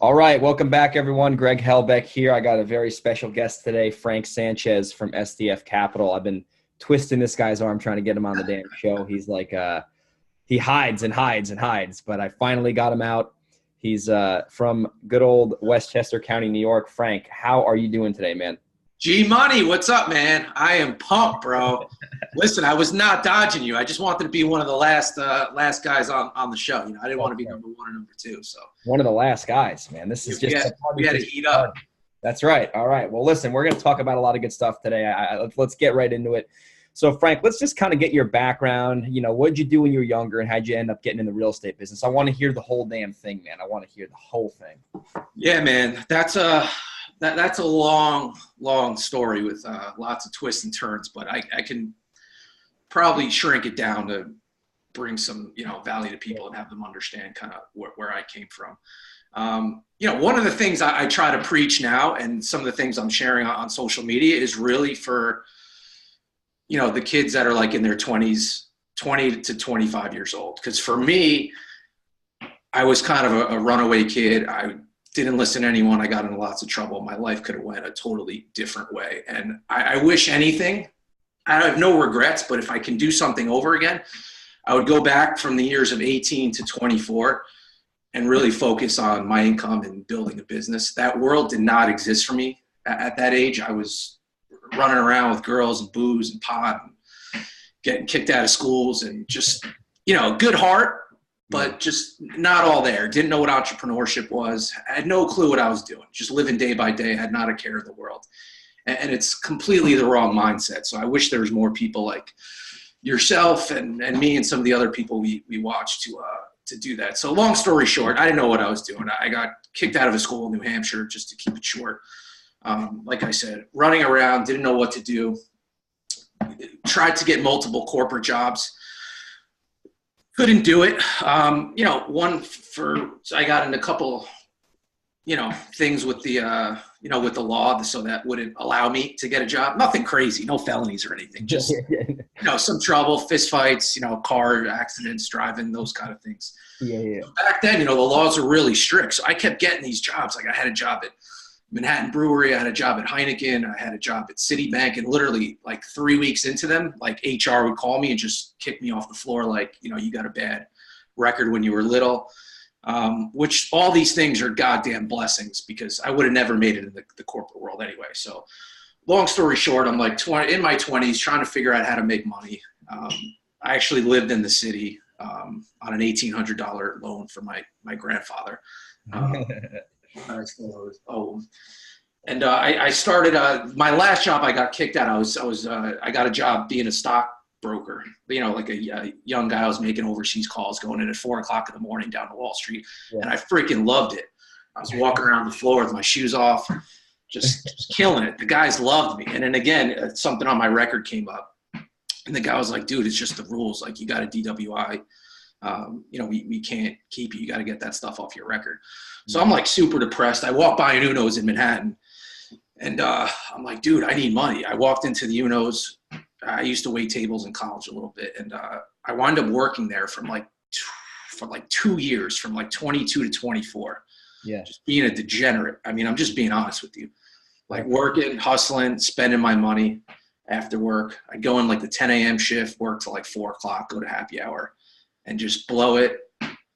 All right, welcome back, everyone. Greg Helbeck here. I got a very special guest today, Frank Sanchez from SDF Capital. I've been twisting this guy's arm trying to get him on the damn show. He's like, he hides and hides and hides, but I finally got him out. He's from good old Westchester County, New York. Frank, how are you doing today, man? G Money, what's up, man? I am pumped, bro. Listen, I was not dodging you. I just wanted to be one of the last guys on the show. You know, I didn't want to be number one or number two. So one of the last guys, man. This is just we had to heat up. That's right. All right. Well, listen, we're going to talk about a lot of good stuff today. Let's get right into it. So, Frank, let's just kind of get your background. You know, what did you do when you were younger, and how'd you end up getting in the real estate business? I want to hear the whole damn thing, man. I want to hear the whole thing. Yeah, man. That's a long story with lots of twists and turns, but I can probably shrink it down to bring some, value to people and have them understand kind of where I came from. One of the things I try to preach now, and some of the things I'm sharing on social media, is really for, the kids that are like in their 20s, 20 to 25 years old. Because for me, I was kind of a runaway kid. I didn't listen to anyone. I got into lots of trouble. My life could have went a totally different way. And I wish anything, I have no regrets, but if I can do something over again, I would go back from the years of 18 to 24 and really focus on my income and building a business. That world did not exist for me at that age. I was running around with girls and booze and pot and getting kicked out of schools and just, good heart, but just not all there. Didn't know what entrepreneurship was. I had no clue what I was doing. Just living day by day. I had not a care in the world. And it's completely the wrong mindset. So I wish there was more people like yourself and me and some of the other people we watch to do that. So long story short, I didn't know what I was doing. I got kicked out of a school in New Hampshire, just to keep it short. Like I said, running around, didn't know what to do. Tried to get multiple corporate jobs. Couldn't do it. I got in a couple, things with the, with the law, so that wouldn't allow me to get a job. Nothing crazy, no felonies or anything. Just, some trouble, fist fights, car accidents, driving, those kind of things. Yeah. Back then, the laws were really strict. So I kept getting these jobs. Like I had a job at Manhattan Brewery. I had a job at Heineken. I had a job at Citibank, and literally like 3 weeks into them, like HR would call me and just kick me off the floor. Like, you got a bad record when you were little, which all these things are goddamn blessings, because I would have never made it in the corporate world anyway. So long story short, I'm like in my 20s trying to figure out how to make money. I actually lived in the city on an $1,800 loan for my grandfather. I still owe. And I started my last job. I got kicked out. I got a job being a stockbroker. Like a young guy. I was making overseas calls, going in at 4 o'clock in the morning down to Wall Street, and I freaking loved it. I was walking around the floor with my shoes off, just killing it. The guys loved me. And then again, something on my record came up, and the guy was like, "Dude, it's just the rules. Like, you got a DWI. We can't keep you. You got to get that stuff off your record." So I'm like super depressed. I walk by an Uno's in Manhattan, and I'm like, dude, I need money. I walked into the Uno's. I used to wait tables in college a little bit, and I wound up working there for like 2 years, from like 22 to 24. Yeah. Just being a degenerate. I mean, I'm just being honest with you. Like working, hustling, spending my money after work. I'd go in like the 10 a.m. shift, work till like 4 o'clock, go to happy hour, and just blow it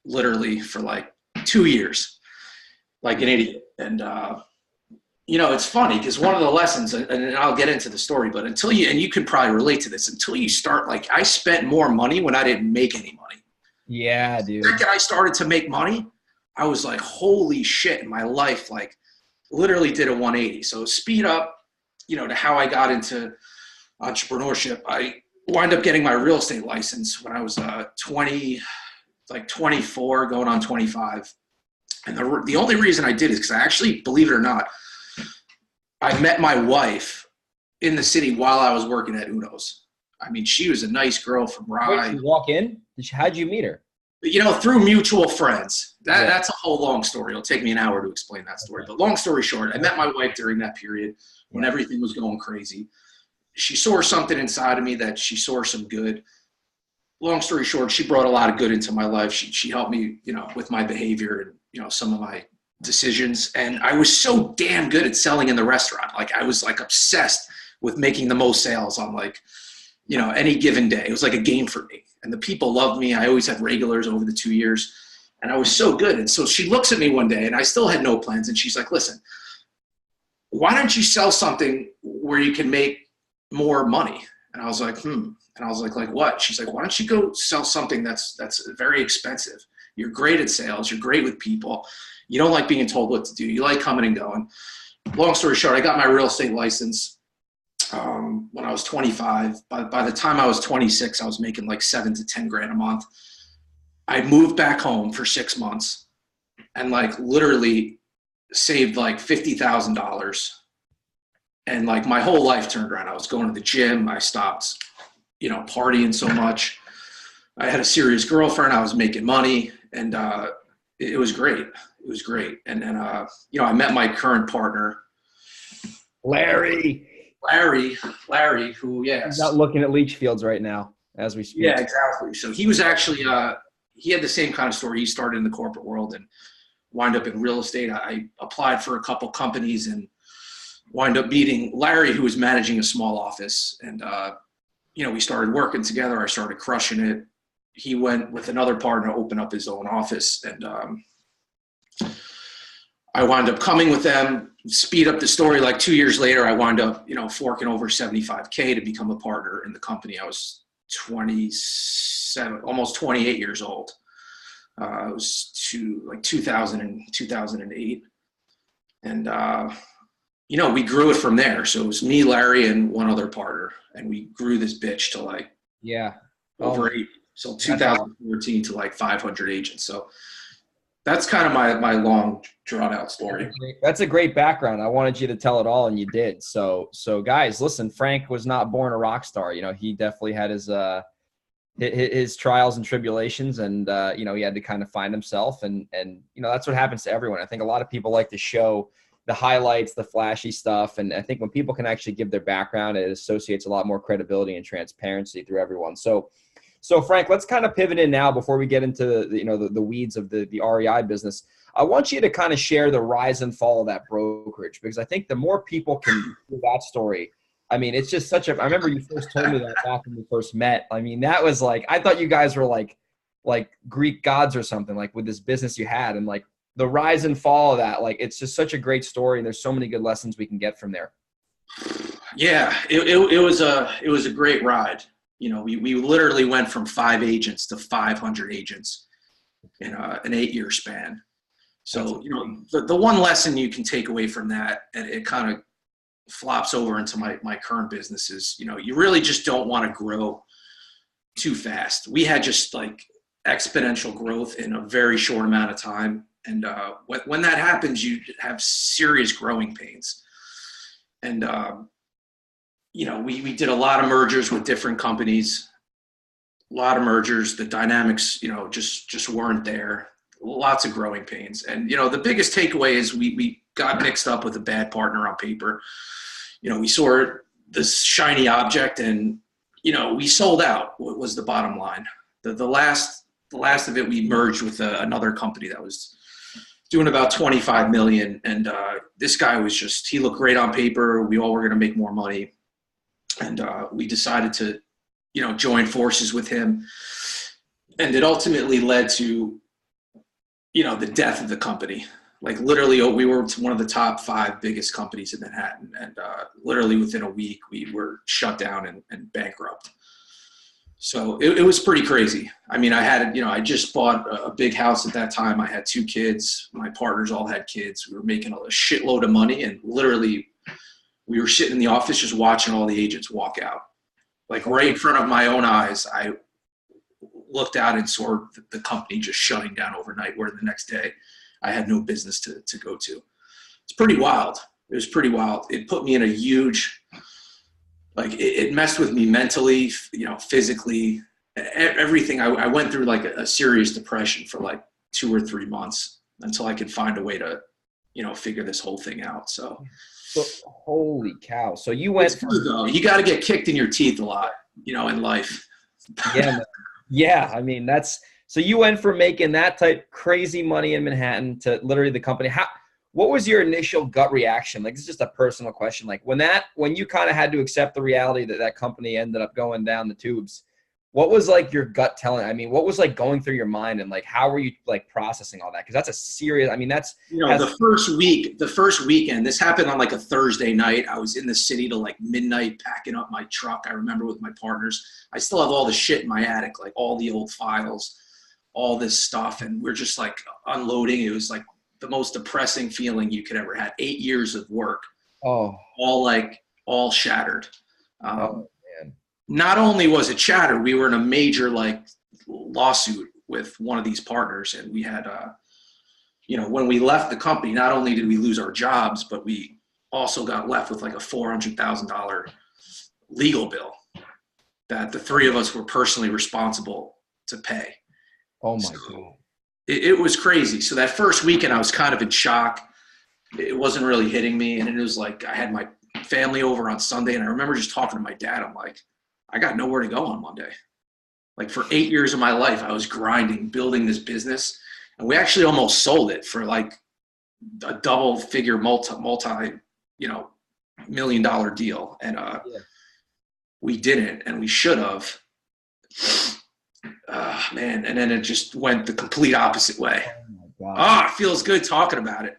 literally for like 2 years, like an idiot. And, it's funny because one of the lessons, and I'll get into the story, but and you can probably relate to this, until you start, like, I spent more money when I didn't make any money. Yeah, dude. The second I started to make money, I was like, holy shit, my life, like, literally did a 180. So speed up, to how I got into entrepreneurship. I wound up getting my real estate license when I was 24, going on 25. And the only reason I did is because I actually, believe it or not, I met my wife in the city while I was working at Uno's. I mean, she was a nice girl from Rye. Did you walk in? How'd you meet her? Through mutual friends. That's a whole long story. It'll take me an hour to explain that story. But long story short, I met my wife during that period when everything was going crazy. She saw something inside of me that she saw some good. Long story short, she brought a lot of good into my life. She helped me, with my behavior and, some of my decisions. And I was so damn good at selling in the restaurant. Like I was like obsessed with making the most sales on like, you know, any given day. It was like a game for me. And the people loved me. I always had regulars over the 2 years. And I was so good. And so she looks at me one day and I still had no plans. And she's like, listen, why don't you sell something where you can make more money? And I was like, And I was like what? She's like, why don't you go sell something that's very expensive? You're great at sales. You're great with people. You don't like being told what to do. You like coming and going. Long story short, I got my real estate license when I was 25. By the time I was 26, I was making like 7 to 10 grand a month. I moved back home for 6 months and like literally saved like $50,000. And like my whole life turned around. I was going to the gym. I stopped, you know, partying so much. I had a serious girlfriend. I was making money, and it was great. It was great. And then, you know, I met my current partner, Larry, who, yes. He's out looking at leach fields right now as we speak. Yeah, exactly. So he was actually, he had the same kind of story. He started in the corporate world and wound up in real estate. I applied for a couple companies and wind up meeting Larry, who was managing a small office. And, you know, we started working together. I started crushing it. He went with another partner to open up his own office. And I wound up coming with them. Speed up the story, like 2 years later, I wound up, you know, forking over $75K to become a partner in the company. I was 27, almost 28 years old. It was 2008. And, you know, we grew it from there. So it was me, Larry, and one other partner. And we grew this bitch to like over 8. So 2014 to like 500 agents. So that's kind of my long drawn out story. That's a great background. I wanted you to tell it all and you did. So guys, listen, Frank was not born a rock star. You know, he definitely had his trials and tribulations, and you know, he had to kind of find himself, and you know, that's what happens to everyone. I think a lot of people like to show the highlights, the flashy stuff, and I think when people can actually give their background, it associates a lot more credibility and transparency through everyone. So Frank, let's kind of pivot in now before we get into the weeds of the REI business. I want you to kind of share the rise and fall of that brokerage, because I think the more people can do that story, I mean, it's just I remember you first told me that back when we first met. I mean, that was like, I thought you guys were like Greek gods or something, like with this business you had, and like the rise and fall of that. Like, it's just such a great story, and there's so many good lessons we can get from there. Yeah, it was a great ride. You know, we literally went from 5 agents to 500 agents in an 8-year span. So, you know, the one lesson you can take away from that, and it kind of flops over into my current business, is, you know, you really just don't want to grow too fast. We had just like exponential growth in a very short amount of time. And when that happens, you have serious growing pains. And, you know, we did a lot of mergers with different companies, a lot of mergers. The dynamics, you know, just weren't there. Lots of growing pains. And, you know, the biggest takeaway is we got mixed up with a bad partner on paper. You know, we saw this shiny object, and, you know, we sold out. What was the bottom line? The last of it, we merged with another company that was doing about 25 million. And this guy was he looked great on paper. We all were going to make more money. And we decided to, you know, join forces with him. And it ultimately led to, you know, the death of the company. Like, literally, we were one of the top 5 biggest companies in Manhattan. And literally within a week, we were shut down and bankrupt. So it was pretty crazy. I mean, I just bought a big house at that time. I had 2 kids. My partners all had kids. We were making a shitload of money, and literally we were sitting in the office just watching all the agents walk out. Like, right in front of my own eyes, I looked out and saw the company just shutting down overnight, where the next day I had no business to go to. It's pretty wild. It was pretty wild. It put me in a huge, like, it messed with me mentally, you know, physically, everything. I went through like a serious depression for like 2 or 3 months until I could find a way to, you know, figure this whole thing out. So holy cow. So you went you got to get kicked in your teeth a lot, you know, in life. Yeah. I mean, that's So you went from making that type crazy money in Manhattan to literally the company. What was your initial gut reaction? Like, it's just a personal question. Like when you kind of had to accept the reality that that company ended up going down the tubes, what was like your gut telling? I mean, what was like going through your mind, and like, how were you like processing all that? Cause that's a serious, I mean, that's, the first weekend, this happened on like a Thursday night. I was in the city till like midnight packing up my truck. I remember with my partners, I still have all the shit in my attic, like all the old files, all this stuff. And we're just like unloading. It was like the most depressing feeling you could ever have. 8 years of work. Oh, all shattered. Man. Not only was it shattered, we were in a major like lawsuit with one of these partners, and we had, when we left the company, not only did we lose our jobs, but we also got left with like a $400,000 legal bill that the three of us were personally responsible to pay. Oh my God. It was crazy. So that first weekend, I was kind of in shock. It wasn't really hitting me, and it was like I had my family over on Sunday, and I remember just talking to my dad. I'm like, I got nowhere to go on Monday. Like for 8 years of my life, I was grinding, building this business. And we actually almost sold it for like a double figure multi, $1 million deal. And we didn't, and we should have. Man. And then it just went the complete opposite way. Oh my God. It feels good talking about it.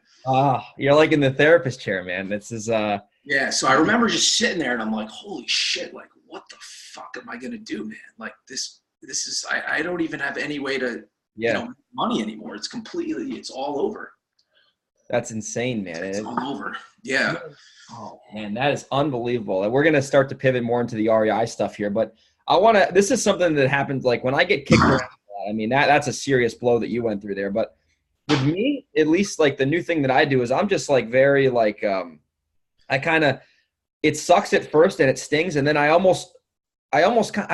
You're like in the therapist chair, man. This is, yeah. So I remember just sitting there and I'm like, holy shit, like what the fuck am I going to do, man? Like this is, I don't even have any way to, make money anymore. It's all over. That's insane, man. It's all over. Yeah. Oh man, that is unbelievable. We're going to start to pivot more into the REI stuff here, but this is something that happens like when I get kicked around. I mean, that's a serious blow that you went through there. But with me, at least like the new thing that I do is I'm just like very like, it sucks at first and it stings. And then I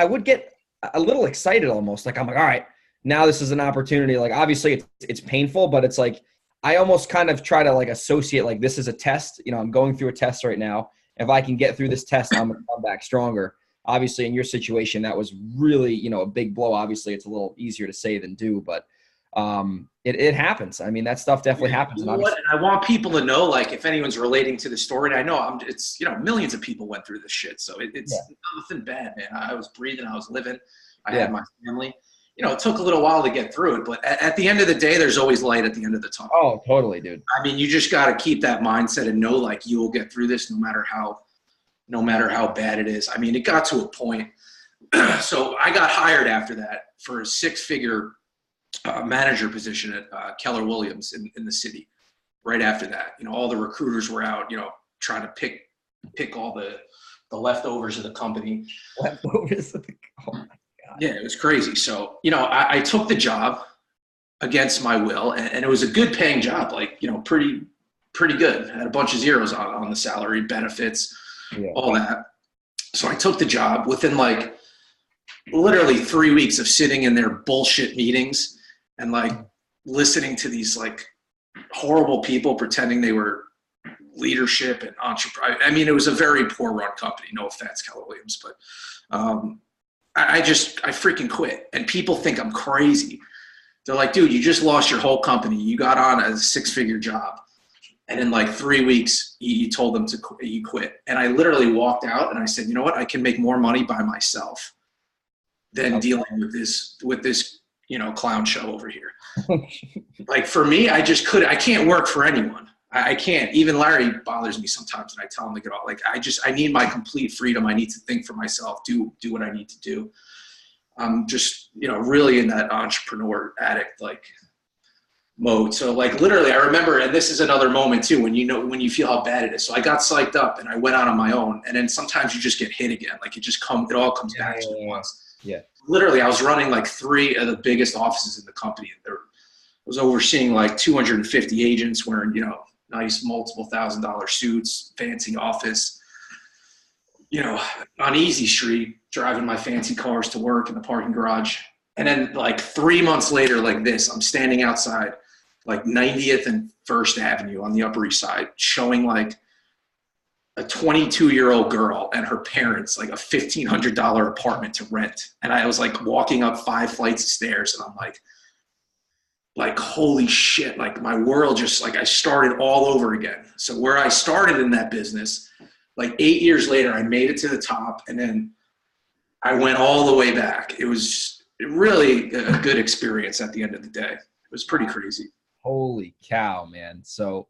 would get a little excited almost. Like I'm like, all right, now this is an opportunity. Like obviously it's painful, but it's like, I almost kind of try to like associate like this is a test. I'm going through a test right now. If I can get through this test, I'm going to come back stronger. Obviously in your situation, that was really, a big blow. Obviously it's a little easier to say than do, but it happens. I mean, that stuff definitely happens. And I want people to know, like, if anyone's relating to the story, and I know it's, millions of people went through this shit. So it's nothing bad, man. I was breathing, I was living, I had my family. It took a little while to get through it, but at the end of the day, there's always light at the end of the tunnel. Oh, totally, dude. I mean, you just got to keep that mindset and know, like, you will get through this no matter how bad it is. I mean, it got to a point. So I got hired after that for a 6-figure manager position at Keller Williams in the city. Right after that, all the recruiters were out, trying to pick all the leftovers of the company. Leftovers of the company. Yeah, it was crazy. So, I took the job against my will, and it was a good paying job, like, pretty good. I had a bunch of zeros on the salary, benefits, all that. So I took the job within like literally 3 weeks of sitting in their bullshit meetings and like listening to these like horrible people pretending they were leadership and entrepreneur. I mean, it was a very poor run company. No offense, Keller Williams, but I freaking quit. And people think I'm crazy. They're like, dude, you just lost your whole company. You got on a 6-figure job. And in like 3 weeks, you told them you quit. And I literally walked out and I said, you know what? I can make more money by myself than dealing with this, clown show over here. Like for me, I can't work for anyone. I can't. Even Larry bothers me sometimes, and I tell him to get off. Like I need my complete freedom. I need to think for myself, do what I need to do. I'm just, really in that entrepreneur addict like mode. So like literally, I remember, and this is another moment too, when you feel how bad it is. So I got psyched up and I went out on my own, and then sometimes you just get hit again. Like it all comes back to you once. Yeah. Literally, I was running like 3 of the biggest offices in the company. I was overseeing like 250 agents wearing, nice multiple $1,000 suits, fancy office, on Easy Street, driving my fancy cars to work in the parking garage. And then like 3 months later, like this, I'm standing outside like 90th and 1st Avenue on the Upper East Side, showing like a 22-year-old girl and her parents like a $1,500 apartment to rent. And I was like walking up 5 flights of stairs, and I'm like, holy shit, like my world just like I started all over again. So where I started in that business, like 8 years later, I made it to the top, and then I went all the way back. It was really a good experience at the end of the day. It was pretty crazy. Holy cow, man. So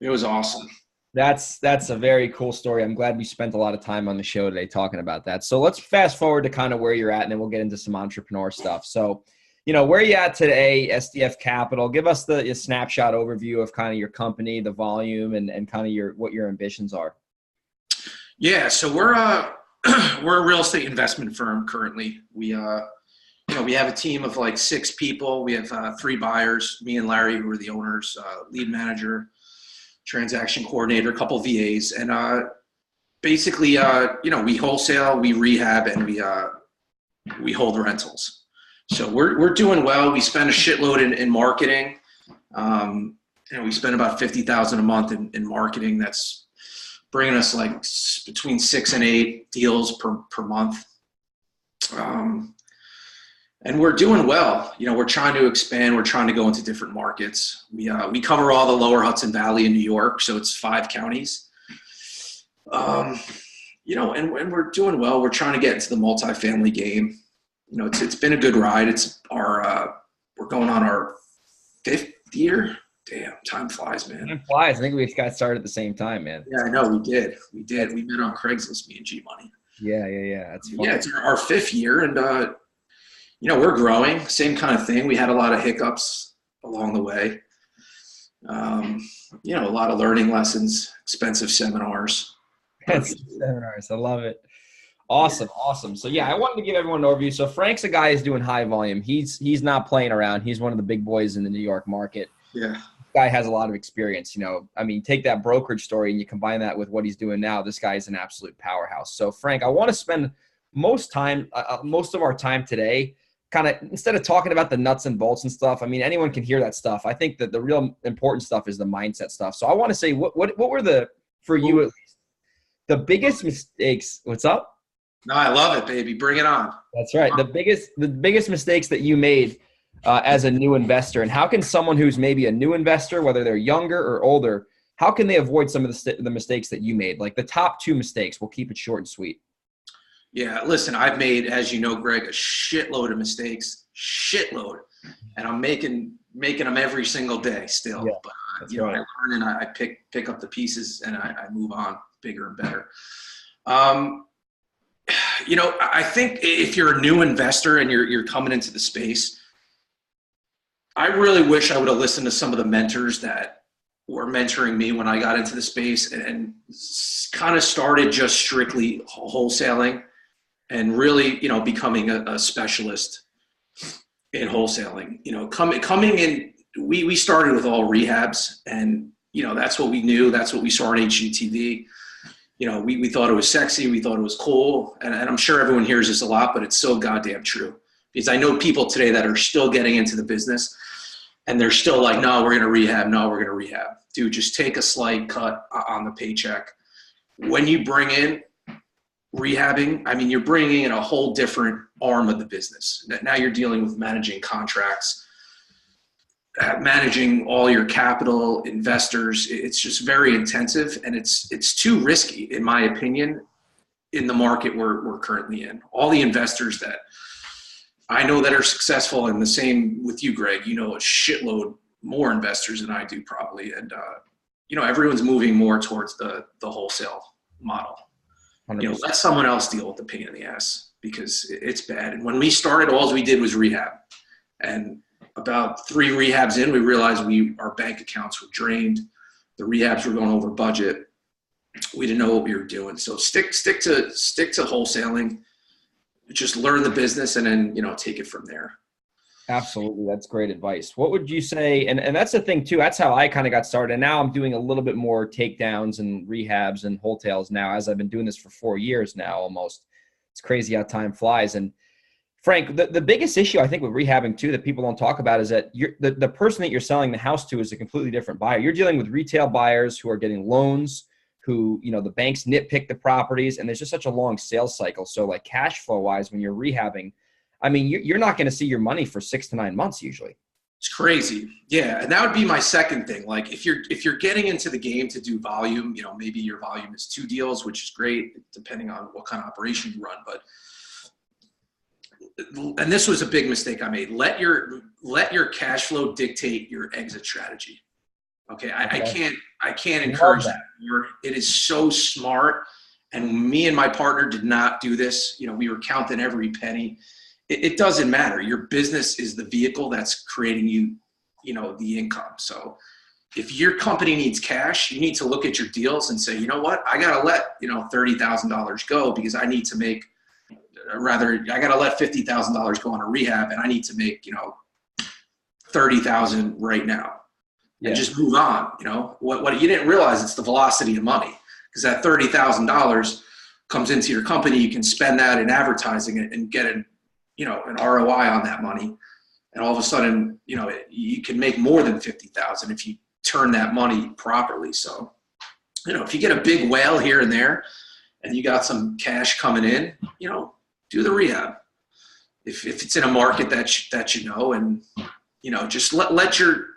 it was awesome. That's a very cool story. I'm glad we spent a lot of time on the show today talking about that. So let's fast forward to kind of where you're at, and then we'll get into some entrepreneur stuff. So, where you at today, SDF Capital? Give us a snapshot overview of kind of your company, the volume, and kind of what your ambitions are. Yeah, so we're a real estate investment firm currently. We we have a team of like 6 people. We have 3 buyers, me and Larry, who are the owners, lead manager, transaction coordinator, a couple VAs, and basically, we wholesale, we rehab, and we hold rentals. So we're doing well. We spend a shitload in marketing. We spend about $50,000 a month in marketing. That's bringing us like between 6 and 8 deals per month. And we're doing well. We're trying to expand. We're trying to go into different markets. We cover all the lower Hudson Valley in New York, so it's 5 counties. And we're doing well. We're trying to get into the multifamily game. It's been a good ride. It's we're going on our 5th year. Damn, time flies, man. Time flies. I think we got started at the same time, man. Yeah, I know. We did. We met on Craigslist, me and G Money. Yeah. That's fun. Yeah, it's our 5th year, and we're growing. Same kind of thing. We had a lot of hiccups along the way. A lot of learning lessons, expensive seminars. Seminars. I love it. Awesome. So yeah, I wanted to give everyone an overview. So Frank's a guy who's doing high volume. He's not playing around. He's one of the big boys in the New York market. Yeah. Guy has a lot of experience. Take that Brokerage Story and you combine that with what he's doing now. This guy is an absolute powerhouse. So Frank, I want to spend most of our time today kind of, instead of talking about the nuts and bolts and stuff, anyone can hear that stuff. I think that the real important stuff is the mindset stuff. So I want to say, what were for you at least, the biggest mistakes? What's up? No, I love it, baby. Bring it on. That's right. The biggest mistakes that you made as a new investor, and how can someone who's maybe a new investor, whether they're younger or older, how can they avoid some of the mistakes that you made? Like the top 2 mistakes. We'll keep it short and sweet. Yeah, listen, I've made, as you know, Greg, a shitload of mistakes, and I'm making them every single day still. Yeah, but right. I learn and I pick up the pieces and I move on bigger and better. I think if you're a new investor and you're coming into the space, I really wish I would have listened to some of the mentors that were mentoring me when I got into the space and kind of started just strictly wholesaling and really, becoming a specialist in wholesaling. Coming in, we started with all rehabs, and that's what we knew. That's what we saw on HGTV. We thought it was sexy. We thought it was cool. And I'm sure everyone hears this a lot, but it's so goddamn true. Because I know people today that are still getting into the business and they're still like, no, we're going to rehab. No, we're going to rehab. Dude, just take a slight cut on the paycheck. When you bring in rehabbing, you're bringing in a whole different arm of the business. Now you're dealing with managing contracts, managing all your capital, investors. It's just very intensive, and it's too risky, in my opinion, in the market we're currently in. All the investors that I know that are successful, and the same with you, Greg, a shitload more investors than I do probably. And, everyone's moving more towards the wholesale model. 100%. Let someone else deal with the pain in the ass, because it's bad. And when we started, all we did was rehab. And about 3 rehabs in, we realized our bank accounts were drained. The rehabs were going over budget. We didn't know what we were doing. So stick to wholesaling. Just learn the business and then, take it from there. Absolutely. That's great advice. What would you say? And that's the thing too. That's how I kind of got started. And now I'm doing a little bit more takedowns and rehabs and wholesales now, as I've been doing this for 4 years now almost. It's crazy how time flies. And Frank, the biggest issue I think with rehabbing too that people don't talk about is that the person that you're selling the house to is a completely different buyer. You're dealing with retail buyers who are getting loans who, you know, the banks nitpick the properties, and there's just such a long sales cycle. So like cash flow wise, when you're rehabbing, I mean, you're not going to see your money for 6 to 9 months usually. It's crazy. Yeah. And that would be my second thing. Like if you're getting into the game to do volume, you know, maybe your volume is 2 deals, which is great depending on what kind of operation you run. But, and this was a big mistake I made. Let your cash flow dictate your exit strategy. Okay. I can't encourage that. It is so smart. And me and my partner did not do this. You know, we were counting every penny. It doesn't matter. Your business is the vehicle that's creating you, you know, the income. So if your company needs cash, you need to look at your deals and say, you know what, I got to let, you know, $30,000 go because I need to make, rather, I got to let $50,000 go on a rehab and I need to make, you know, 30,000 right now. And just move on. You know, what you didn't realize, it's the velocity of money, because that $30,000 comes into your company. You can spend that in advertising and get an ROI on that money. And all of a sudden, you know, you can make more than 50,000 if you turn that money properly. So, you know, if you get a big whale here and there and you got some cash coming in, you know, do the rehab. If it's in a market that you know, and, you know, just let your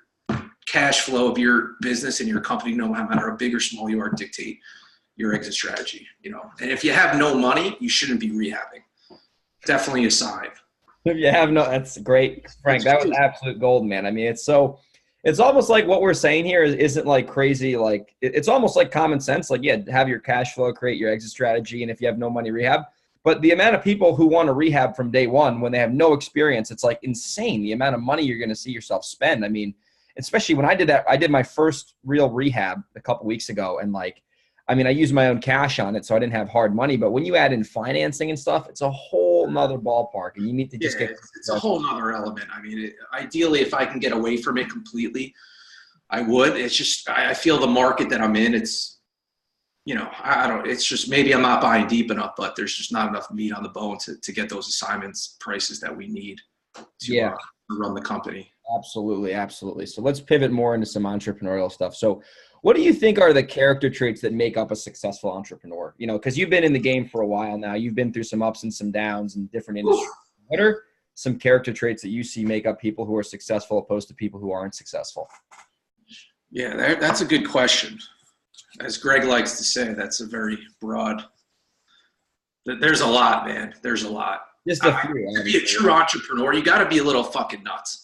cash flow of your business and your company, no matter how big or small you are, dictate your exit strategy, you know. And if you have no money, you shouldn't be rehabbing. Definitely a sign. If you have no, that's great, Frank. That was absolute gold, man. I mean, it's almost like what we're saying here isn't like crazy. Like it's almost like common sense. Like, yeah, have your cash flow, create your exit strategy. And if you have no money, rehab. But the amount of people who want to rehab from day one when they have no experience, it's like insane. The amount of money you're going to see yourself spend. I mean, especially when I did that, I did my first real rehab a couple weeks ago. And like, I mean, I used my own cash on it, so I didn't have hard money. But when you add in financing and stuff, it's a whole nother ballpark. And you need to just it's a whole nother element. I mean, ideally, if I can get away from it completely, I would. It's just, I feel the market that I'm in, it's, you know, it's just, maybe I'm not buying deep enough, but there's just not enough meat on the bone to get those assignments prices that we need to run the company. Absolutely. Absolutely. So let's pivot more into some entrepreneurial stuff. So what do you think are the character traits that make up a successful entrepreneur? You know, because you've been in the game for a while now. You've been through some ups and some downs in different industries. What are some character traits that you see make up people who are successful opposed to people who aren't successful? Yeah, that's a good question. As Greg likes to say, that's a very broad. There's a lot, man. There's a lot. Just a few. To be a true entrepreneur, you got to be a little fucking nuts.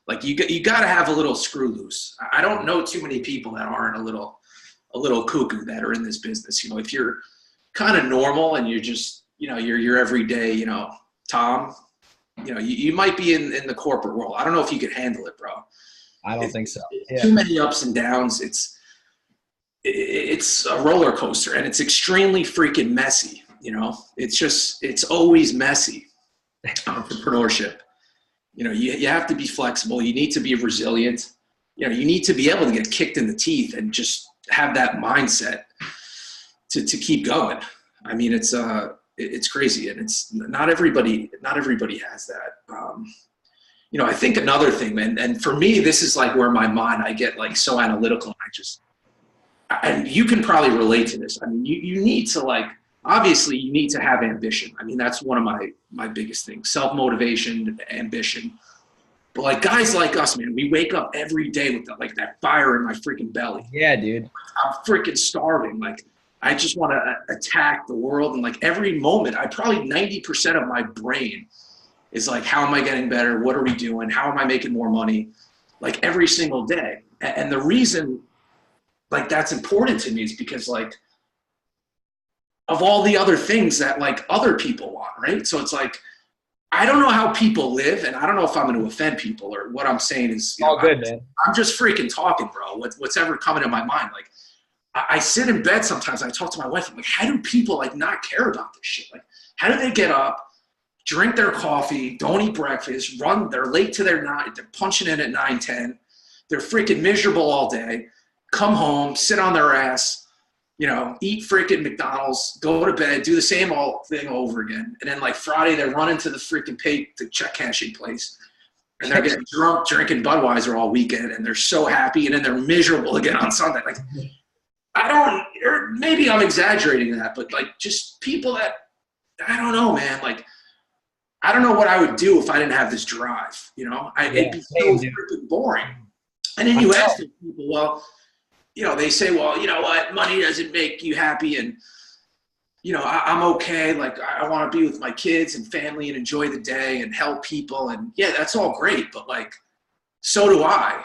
Like you got to have a little screw loose. I don't know too many people that aren't a little cuckoo that are in this business. You know, if you're kind of normal and you're just, you know, you're everyday, you know, Tom, you know, you might be in the corporate world. I don't know if you could handle it, bro. I don't think so. Yeah. Too many ups and downs. It's a roller coaster, and it's extremely freaking messy. You know, it's always messy. Entrepreneurship. You know, you have to be flexible. You need to be resilient. You know, you need to be able to get kicked in the teeth and just have that mindset to keep going. I mean, it's crazy, and it's not everybody has that. You know, I think another thing, man, and for me, this is like where my mind, I get like so analytical. And you can probably relate to this. I mean, you need to, like, obviously you need to have ambition. I mean, that's one of my biggest things, self-motivation, ambition. But like guys like us, man, we wake up every day with that fire in my freaking belly. Yeah, dude. I'm freaking starving. Like, I just want to attack the world. And like every moment, I probably 90% of my brain is like, how am I getting better? What are we doing? How am I making more money? Like every single day. And the reason like that's important to me is because like of all the other things that like other people want, right? So it's like, I don't know how people live, and I don't know if I'm going to offend people, or what I'm saying is, all good, man. I'm just freaking talking, bro. What's ever coming to my mind. Like, I sit in bed sometimes. I talk to my wife. I'm like, how do people like not care about this shit? Like, how do they get up, drink their coffee, don't eat breakfast, run? They're late to their night. They're punching in at 9:10. They're freaking miserable all day. Come home, sit on their ass. You know, eat freaking McDonald's, go to bed, do the same old thing over again. And then like Friday, they run into the freaking the check cashing place, and they're getting drunk, drinking Budweiser all weekend, and they're so happy. And then they're miserable again on Sunday. Like, I don't, or maybe I'm exaggerating that, but like just people that, I don't know, man. Like, I don't know what I would do if I didn't have this drive, you know? It'd be so freaking boring. And then you ask people, well, you know, they say, well, you know what, money doesn't make you happy, and you know, I'm okay. Like, I want to be with my kids and family and enjoy the day and help people. And yeah, that's all great. But like, so do I.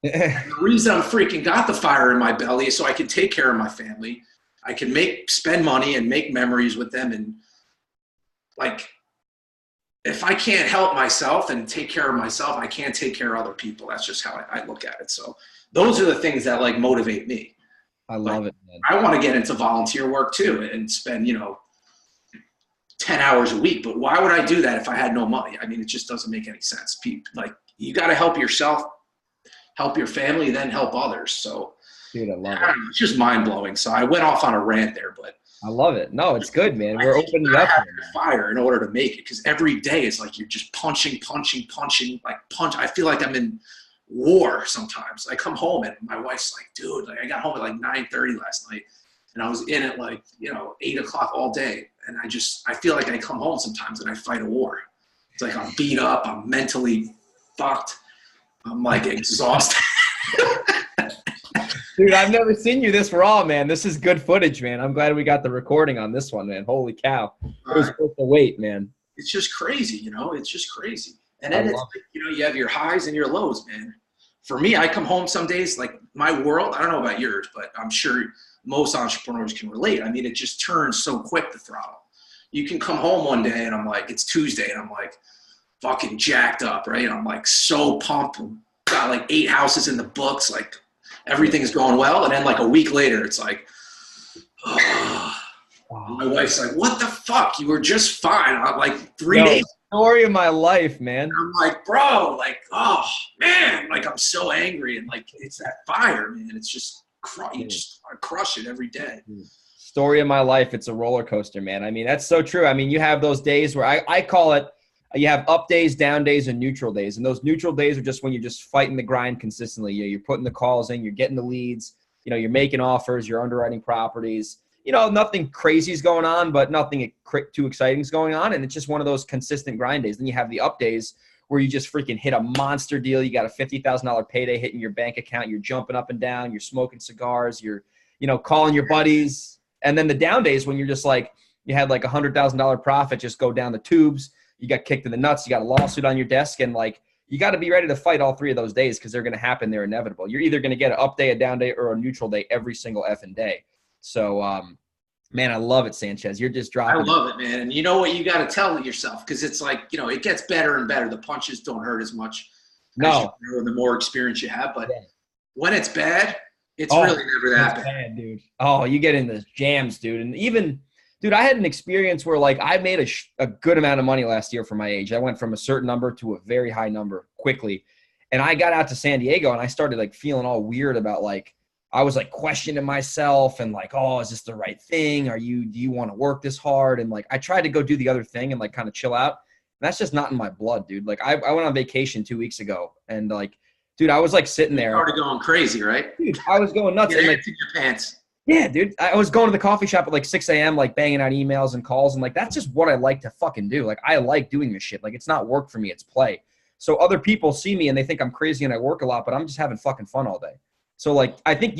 The reason I'm freaking got the fire in my belly is so I can take care of my family. I can spend money and make memories with them. And like, if I can't help myself and take care of myself, I can't take care of other people. That's just how I look at it. So those are the things that like motivate me. I love it, man. I want to get into volunteer work too and spend, you know, 10 hours a week. But why would I do that if I had no money? I mean, it just doesn't make any sense. Like, you got to help yourself, help your family, then help others. So, dude, I love it. It's just mind blowing. So I went off on a rant there, but I love it. No, it's good, man. We're opening up fire in order to make it, because every day it's like you're just punching. Like I feel like I'm in war sometimes. I come home and my wife's like, dude, like I got home at like 9:30 last night and I was in at like, you know, 8 o'clock all day. And I feel like I come home sometimes and I fight a war. It's like I'm beat up, I'm mentally fucked, I'm like exhausted. Dude, I've never seen you this raw, man. This is good footage, man. I'm glad we got the recording on this one, man. Holy cow. It was worth the wait, man. It's just crazy, you know? It's just crazy. And then it's like, you know, you have your highs and your lows, man. For me, I come home some days, like my world, I don't know about yours, but I'm sure most entrepreneurs can relate. I mean, it just turns so quick, the throttle. You can come home one day and I'm like, it's Tuesday, and I'm like fucking jacked up, right? And I'm like so pumped. Got like 8 houses in the books, like everything's going well. And then like a week later, it's like, oh. My wife's like, what the fuck? You were just fine. I'm like 3 days. Story of my life, man. And I'm like, bro, like, oh man, like I'm so angry, and like it's that fire, man. It's just I crush it every day. Story of my life. It's a roller coaster, man. I mean, that's so true. I mean, you have those days where I call it, you have up days, down days, and neutral days. And those neutral days are just when you're just fighting the grind consistently. You're putting the calls in, you're getting the leads, you know, you're making offers, you're underwriting properties. You know, nothing crazy is going on, but nothing too exciting is going on. And it's just one of those consistent grind days. Then you have the up days where you just freaking hit a monster deal. You got a $50,000 payday hitting your bank account. You're jumping up and down. You're smoking cigars. You're, you know, calling your buddies. And then the down days when you're just like, you had like $100,000 profit just go down the tubes. You got kicked in the nuts. You got a lawsuit on your desk. And like, you got to be ready to fight all three of those days because they're going to happen. They're inevitable. You're either going to get an up day, a down day, or a neutral day every single effing day. So, man, I love it, Sanchez. You're just dropping. I love it, man. And you know what you got to tell yourself, because it's like, you know, it gets better and better. The punches don't hurt as much. No. The more experience you have. But when it's bad, it's really never that bad. Bad, dude. Oh, you get in the jams, dude. And even, dude, I had an experience where, like, I made a good amount of money last year for my age. I went from a certain number to a very high number quickly. And I got out to San Diego, and I started, like, feeling all weird about, like, I was like questioning myself and like, oh, is this the right thing? Do you want to work this hard? And like, I tried to go do the other thing and like kind of chill out. And that's just not in my blood, dude. Like I went on vacation 2 weeks ago and like, dude, I was like sitting there. You started going crazy, right? Dude, I was going nuts. Get like, your pants. Yeah, dude. I was going to the coffee shop at like 6 a.m., like banging out emails and calls. And like, that's just what I like to fucking do. Like, I like doing this shit. Like, it's not work for me. It's play. So other people see me and they think I'm crazy and I work a lot, but I'm just having fucking fun all day. So like, I think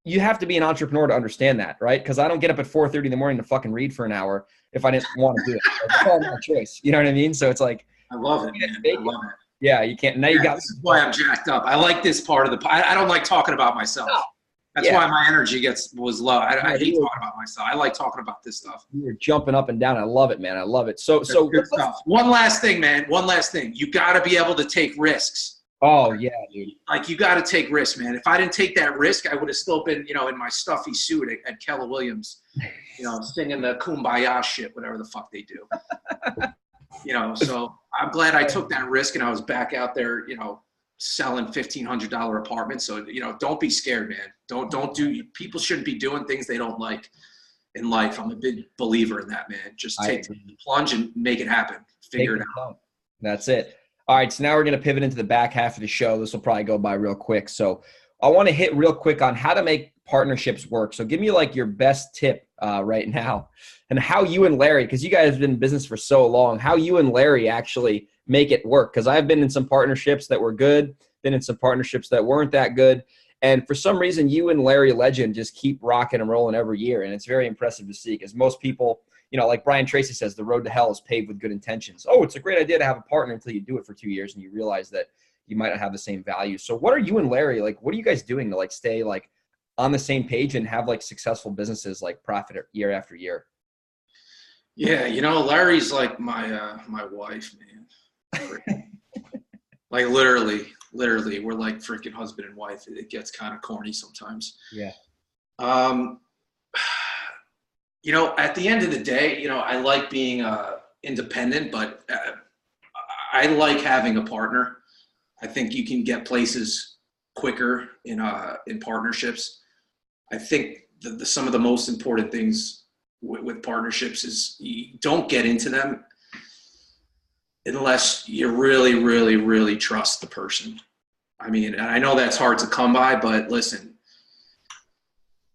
you have to be an entrepreneur to understand that, right? Because I don't get up at 4:30 in the morning to fucking read for an hour if I didn't want to do it. It's all my choice. You know what I mean? So it's like, I love it, man. I love it. Yeah, you can't. Now you got. This is why I'm jacked up. I like this part of the. I don't like talking about myself. No. That's why my energy was low. I hate talking about myself. I like talking about this stuff. You're jumping up and down. I love it, man. I love it. So one last thing, man. One last thing. You got to be able to take risks. Oh, yeah, dude. Like, you got to take risks, man. If I didn't take that risk, I would have still been, you know, in my stuffy suit at Keller Williams, you know, singing the Kumbaya shit, whatever the fuck they do. You know, so I'm glad I took that risk and I was back out there, you know, selling $1,500 apartments. So, you know, don't be scared, man. People shouldn't be doing things they don't like in life. I'm a big believer in that, man. Just take the plunge and make it happen. Figure it out. That's it. All right, so now we're going to pivot into the back half of the show. This will probably go by real quick. So I want to hit real quick on how to make partnerships work. So give me like your best tip right now, and how you and Larry, because you guys have been in business for so long, how you and Larry actually make it work. Because I've been in some partnerships that were good, been in some partnerships that weren't that good. And for some reason, you and Larry Legend just keep rocking and rolling every year. And it's very impressive to see, because most people, you know, like Brian Tracy says, the road to hell is paved with good intentions. Oh, it's a great idea to have a partner until you do it for 2 years and you realize that you might not have the same values. So what are you and Larry, like, what are you guys doing to like stay like on the same page and have like successful businesses like profit year after year? Yeah, you know, Larry's like my wife, man. Like literally, we're like freaking husband and wife. It gets kind of corny sometimes. Yeah. You know, at the end of the day, you know, I like being independent, but I like having a partner. I think you can get places quicker in partnerships. I think some of the most important things with partnerships is you don't get into them unless you really, really, really trust the person. I mean, and I know that's hard to come by, but listen,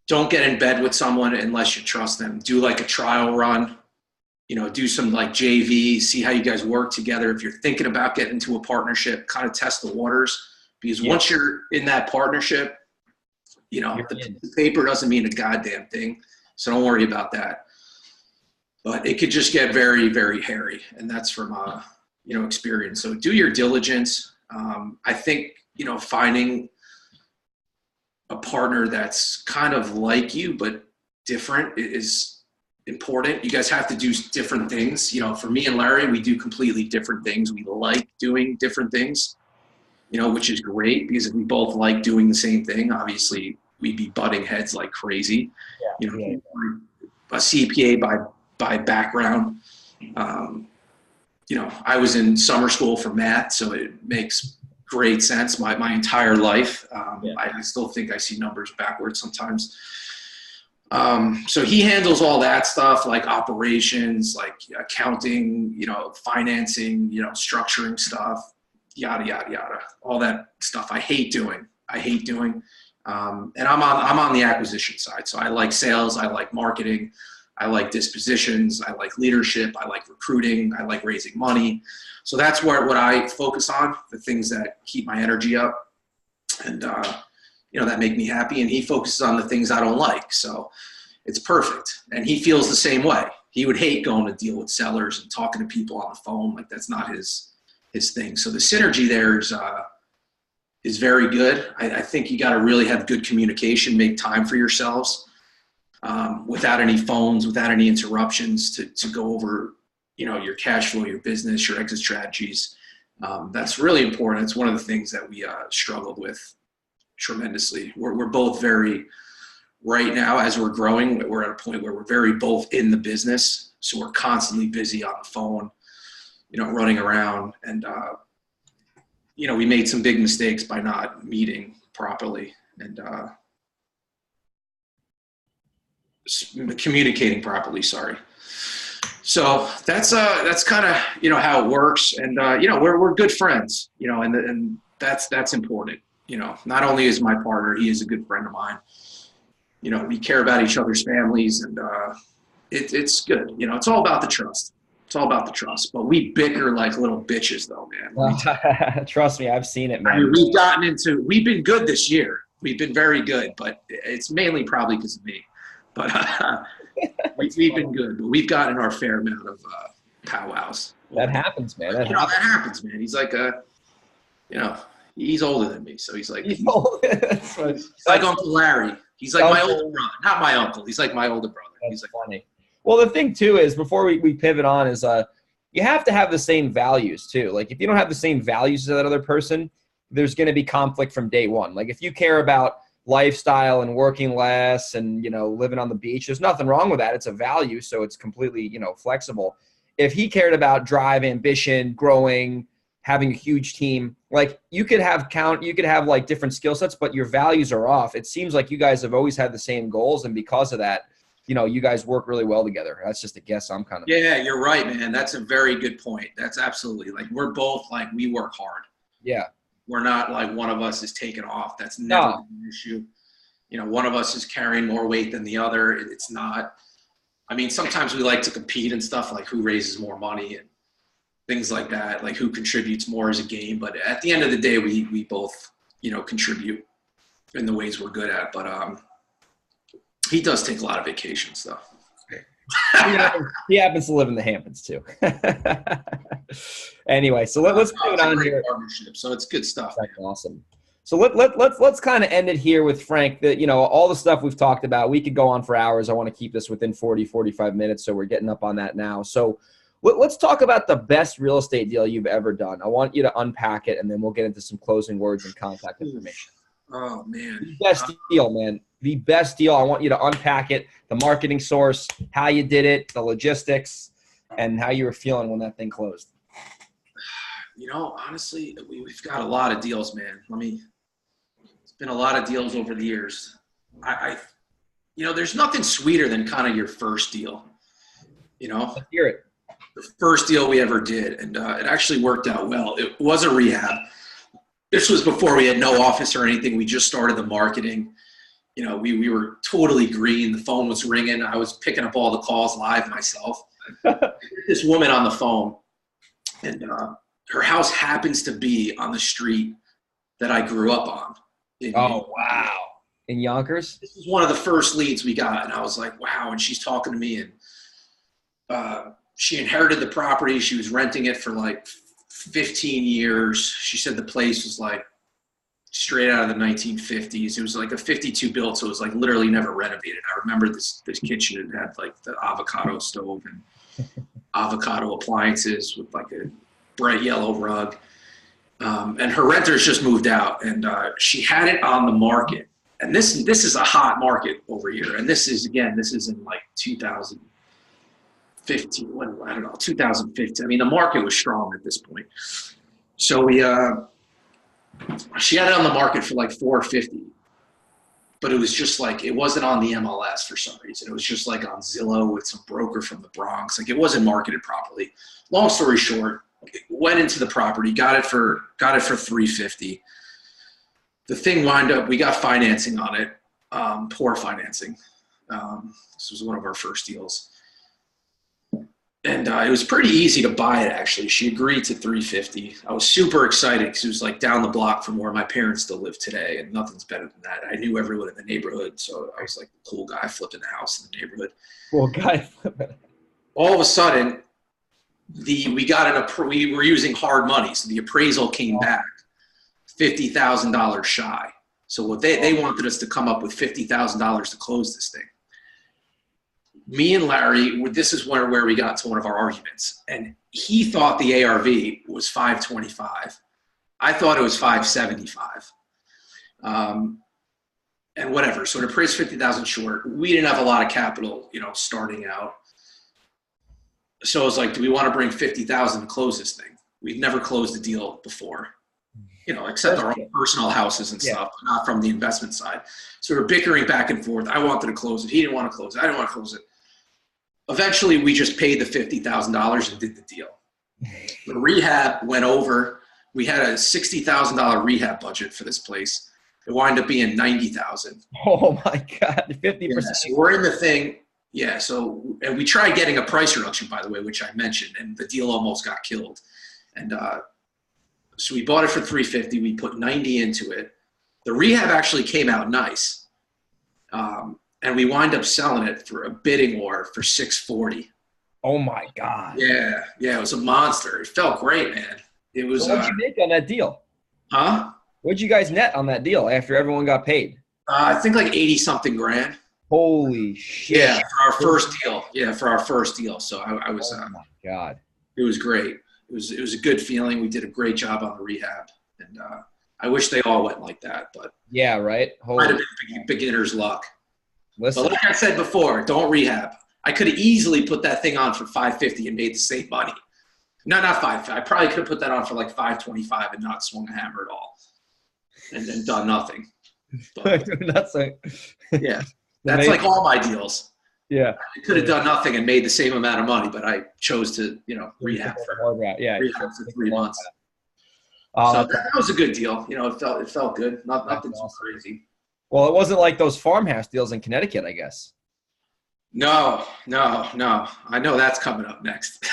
don't get in bed with someone unless you trust them. Do like a trial run, you know, do some like JV, see how you guys work together. If you're thinking about getting into a partnership, kind of test the waters, because once you're in that partnership, you know, the paper doesn't mean a goddamn thing. So don't worry about that. But it could just get very, very hairy. And that's from, you know, experience. So do your diligence. I think, you know, finding a partner that's kind of like you, but different is important. You guys have to do different things. You know, for me and Larry, we do completely different things. We like doing different things, you know, which is great, because if we both like doing the same thing, obviously we'd be butting heads like crazy. Yeah, you know, a CPA by background. You know, I was in summer school for math, so it makes great sense. My entire life, I still think I see numbers backwards sometimes. So he handles all that stuff, like operations, like accounting, you know, financing, you know, structuring stuff, yada, yada, yada, all that stuff I hate doing. And I'm on the acquisition side. So I like sales. I like marketing. I like dispositions. I like leadership. I like recruiting. I like raising money. So that's what I focus on, the things that keep my energy up and, you know, that make me happy. And he focuses on the things I don't like. So it's perfect. And he feels the same way. He would hate going to deal with sellers and talking to people on the phone. Like, that's not his thing. So the synergy there is very good. I think you got to really have good communication, make time for yourselves, without any phones, without any interruptions, to go over, you know, your cash flow, your business, your exit strategies. That's really important. It's one of the things that we struggled with tremendously. We're both very, right now, as we're growing, we're at a point where we're very both in the business. So we're constantly busy on the phone, you know, running around. And, you know, we made some big mistakes by not meeting properly and communicating properly. Sorry. So that's kind of, you know, how it works. And, you know, we're good friends, you know, and that's important. You know, not only is my partner, he is a good friend of mine. You know, we care about each other's families, and it's good. You know, it's all about the trust. It's all about the trust. But we bicker like little bitches, though, man. Trust me, I've seen it, man. I mean, we've been good this year. We've been very good, but it's mainly probably because of me. But we've been good. But we've gotten our fair amount of powwows. That happens, man. That happens, man. He's like you know, he's older than me, so he's like Uncle Larry. He's like my older brother, not my uncle. He's like my older brother. He's like funny. Well, the thing too is, before we pivot on, is you have to have the same values too. Like, if you don't have the same values as that other person, there's going to be conflict from day one. Like, if you care about lifestyle and working less and, you know, living on the beach, there's nothing wrong with that. It's a value, so it's completely, you know, flexible. If he cared about drive, ambition, growing, having a huge team, like, you could have like different skill sets, but your values are off. It seems like you guys have always had the same goals, and because of that, you know, you guys work really well together. That's just a guess I'm kind of. Yeah, you're right, man. That's a very good point. That's absolutely, like, we're both like, we work hard. Yeah. We're not like one of us is taken off. That's never an issue. you know, one of us is carrying more weight than the other. It's not. I mean, sometimes we like to compete and stuff, like who raises more money and things like that, like who contributes more as a game. But at the end of the day, we both, you know, contribute in the ways we're good at. But he does take a lot of vacations, though. He happens to live in the Hamptons too. Anyway, so let's put it on here. Partnership, so it's good stuff. That's awesome. So let's kind of end it here with Frank. That, you know, all the stuff we've talked about, we could go on for hours. I want to keep this within 45 minutes, so we're getting up on that now. So let's talk about the best real estate deal you've ever done. I want you to unpack it, and then we'll get into some closing words and contact information. Oh, man. The best deal, man. The best deal. I want you to unpack it, the marketing source, how you did it, the logistics, and how you were feeling when that thing closed. You know, honestly, we've got a lot of deals, man. It's been a lot of deals over the years. You know, there's nothing sweeter than kind of your first deal, you know? Let's hear it. The first deal we ever did, and it actually worked out well. It was a rehab. This was before we had no office or anything. We just started the marketing. You know, we were totally green. The phone was ringing. I was picking up all the calls live myself. This woman on the phone, and her house happens to be on the street that I grew up on. Oh, wow. In Yonkers? This was one of the first leads we got, and I was like, wow. And she's talking to me, and she inherited the property. She was renting it for like 15 years. She said the place was like straight out of the 1950s. It was like a 52 built, so it was like literally never renovated. I remember this kitchen had like the avocado stove and avocado appliances with like a bright yellow rug. And her renters just moved out, and she had it on the market. And this is a hot market over here. And this is in like 2015, I don't know, 2015. I mean, the market was strong at this point. So she had it on the market for like $450, but it was just like, it wasn't on the MLS for some reason. It was just like on Zillow with some broker from the Bronx. Like, it wasn't marketed properly. Long story short, went into the property, got it for $350. The thing wound up, we got financing on it, poor financing. This was one of our first deals. And it was pretty easy to buy it, actually. She agreed to $350. I was super excited because it was like down the block from where my parents still live today, and nothing's better than that. I knew everyone in the neighborhood, so I was like the cool guy flipping the house in the neighborhood. Cool guy flipping. All of a sudden, we were using hard money, so the appraisal came back $50,000 shy. So what they wanted us to come up with $50,000 to close this thing. Me and Larry, this is where we got to one of our arguments, and he thought the ARV was 525. I thought it was 575. And whatever. So it appraised 50,000 short. We didn't have a lot of capital, you know, starting out. So I was like, do we want to bring 50,000 to close this thing? We'd never closed a deal before, you know, except our own personal houses and stuff, but not from the investment side. So we're bickering back and forth. I wanted to close it. He didn't want to close it. I didn't want to close it. Eventually, we just paid the $50,000 and did the deal. The rehab went over. We had a $60,000 rehab budget for this place. It wound up being $90,000. Oh my God, 50%. Yeah, so we're in the thing. Yeah. So, and we tried getting a price reduction, by the way, which I mentioned, and the deal almost got killed. And so we bought it for $350. We put $90 into it. The rehab actually came out nice. And we wind up selling it for a bidding war for $640. Oh my God. Yeah. Yeah. It was a monster. It felt great, man. It was. What did you make on that deal? Huh? What'd you guys net on that deal after everyone got paid? I think like 80 something grand. Holy shit. Yeah. For our first deal. Yeah. For our first deal. So I was, oh my God. It was great. It was a good feeling. We did a great job on the rehab, and I wish they all went like that, but yeah, right. Might have been beginner's luck. Listen. But like I said before, don't rehab. I could have easily put that thing on for $550 and made the same money. No, not $550. I probably could have put that on for like $525 and not swung a hammer at all, and then done nothing. But, yeah, that's like all my deals. Yeah, I could have done nothing and made the same amount of money, but I chose to, you know, rehab for 3 months. So that was a good deal. You know, it felt good. Nothing too crazy. Well, it wasn't like those farmhouse deals in Connecticut, I guess. No. I know that's coming up next.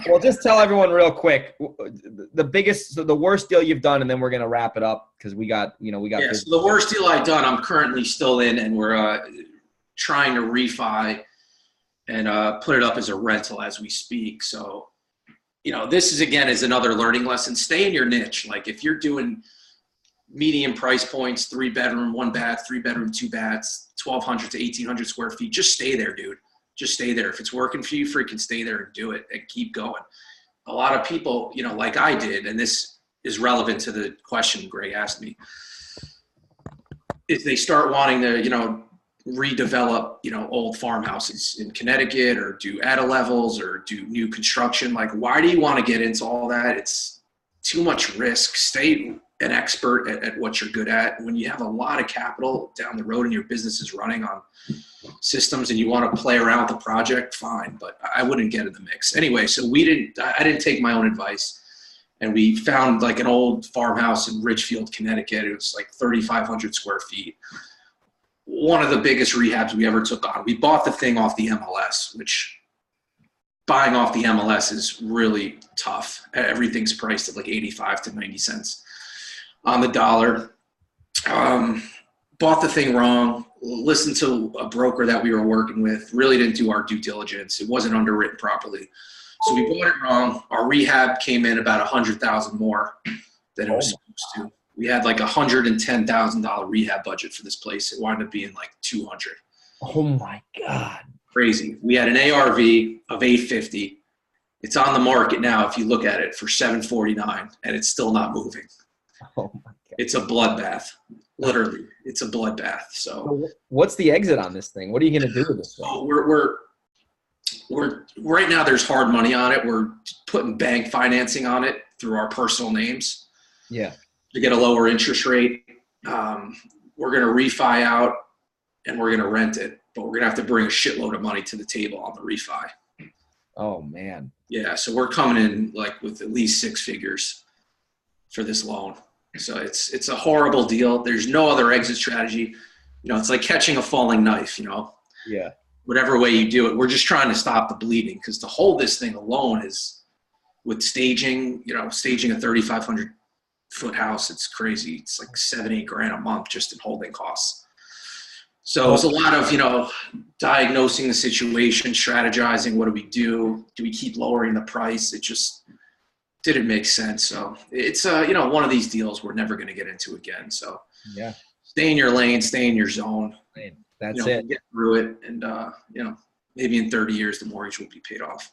Well, just tell everyone real quick the worst deal you've done, and then we're gonna wrap it up because we got. Yeah, so the worst deal I've done, I'm currently still in, and we're trying to refi and put it up as a rental as we speak. So, this is another learning lesson. Stay in your niche. Like if you're doing medium price points, 3-bedroom, 1 bath, 3-bedroom, 2 baths, 1,200 to 1,800 square feet, just stay there, dude. Just stay there. If it's working for you, freaking stay there and do it and keep going. A lot of people, like I did, and this is relevant to the question Greg asked me, if they start wanting to, redevelop, old farmhouses in Connecticut or do ADA levels or do new construction, like why do you want to get into all that? It's too much risk. Stay an expert at what you're good at. When you have a lot of capital down the road and your business is running on systems and you want to play around with the project, fine, but I wouldn't get in the mix. Anyway, so I didn't take my own advice, and we found like an old farmhouse in Ridgefield, Connecticut. It was like 3,500 square feet. One of the biggest rehabs we ever took on. We bought the thing off the MLS, which buying off the MLS is really tough. Everything's priced at like 85 to 90 cents on the dollar. Bought the thing wrong, listened to a broker that we were working with, really didn't do our due diligence. It wasn't underwritten properly. So we bought it wrong. Our rehab came in about $100,000 more than it was supposed to. We had like $110,000 rehab budget for this place. It wound up being like $200,000. Oh my God. Crazy. We had an ARV of $850. It's on the market now, if you look at it, for $749, and it's still not moving. Oh my God. It's a bloodbath. Literally, it's a bloodbath. So what's the exit on this thing? What are you going to do with this thing? So we're right now there's hard money on it. We're putting bank financing on it through our personal names. Yeah. To get a lower interest rate. We're going to refi out and we're going to rent it, but we're going to have to bring a shitload of money to the table on the refi. Oh man. Yeah. So we're coming in like with at least 6 figures for this loan. So it's a horrible deal. There's no other exit strategy. It's like catching a falling knife, Yeah. Whatever way you do it, we're just trying to stop the bleeding, because to hold this thing alone is with staging, staging a 3,500 foot house. It's crazy. It's like $7-8 grand a month just in holding costs. So it's a lot of, diagnosing the situation, strategizing. What do we do? Do we keep lowering the price? It just didn't make sense. So it's, one of these deals we're never going to get into again. So yeah, stay in your lane, stay in your zone. That's it. Get through it. And, maybe in 30 years, the mortgage will be paid off.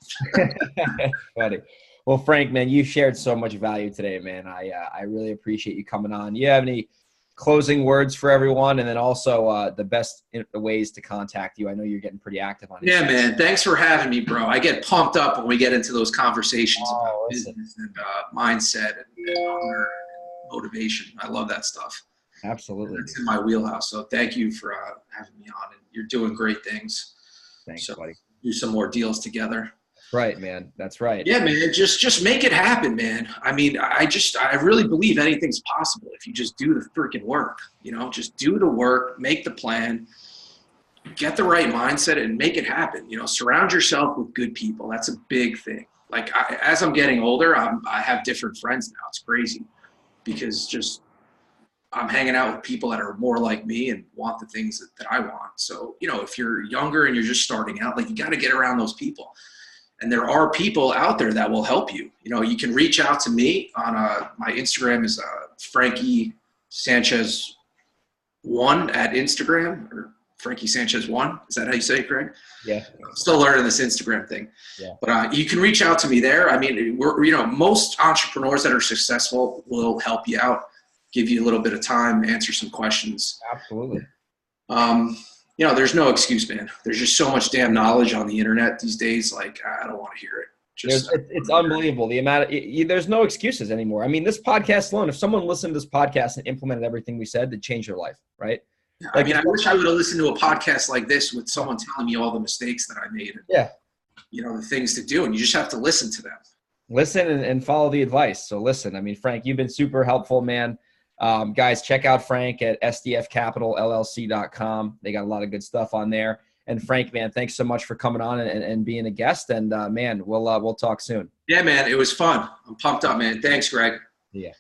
Funny. Well, Frank, man, you shared so much value today, man. I really appreciate you coming on. You have any closing words for everyone? And then also the best ways to contact you. I know you're getting pretty active on it. Yeah, man. Thanks for having me, bro. I get pumped up when we get into those conversations about business and mindset and honor and motivation. I love that stuff. Absolutely. It's in my wheelhouse. So thank you for having me on. And you're doing great things. Thanks, so buddy. Do some more deals together. Right, man. That's right. Yeah, man. Just make it happen, man. I mean, I really believe anything's possible if you just do the freaking work. Just do the work, make the plan, get the right mindset, and make it happen. Surround yourself with good people. That's a big thing. Like as I'm getting older, I have different friends now. It's crazy because I'm hanging out with people that are more like me and want the things that I want. So, if you're younger and you're just starting out, like you got to get around those people. And there are people out there that will help you. You can reach out to me on my Instagram is Frankie Sanchez 1 at Instagram, or Frankie Sanchez 1. Is that how you say it, Greg? Yeah. I'm still learning this Instagram thing. Yeah. But you can reach out to me there. I mean, most entrepreneurs that are successful will help you out, give you a little bit of time, answer some questions. Absolutely. There's no excuse, man. There's just so much damn knowledge on the internet these days. Like, I don't want to hear it. It's unbelievable. The amount of, there's no excuses anymore. I mean, this podcast alone, if someone listened to this podcast and implemented everything we said, it'd change their life, right? Like, I wish I would have listened to a podcast like this with someone telling me all the mistakes that I made. And, the things to do. And you just have to listen to them. Listen and follow the advice. So listen, I mean, Frank, you've been super helpful, man. Guys, check out Frank at sdfcapitalllc.com. They got a lot of good stuff on there. And Frank, man, thanks so much for coming on and being a guest. And man, we'll talk soon. Yeah, man, it was fun. I'm pumped up, man. Thanks, Greg. Yeah.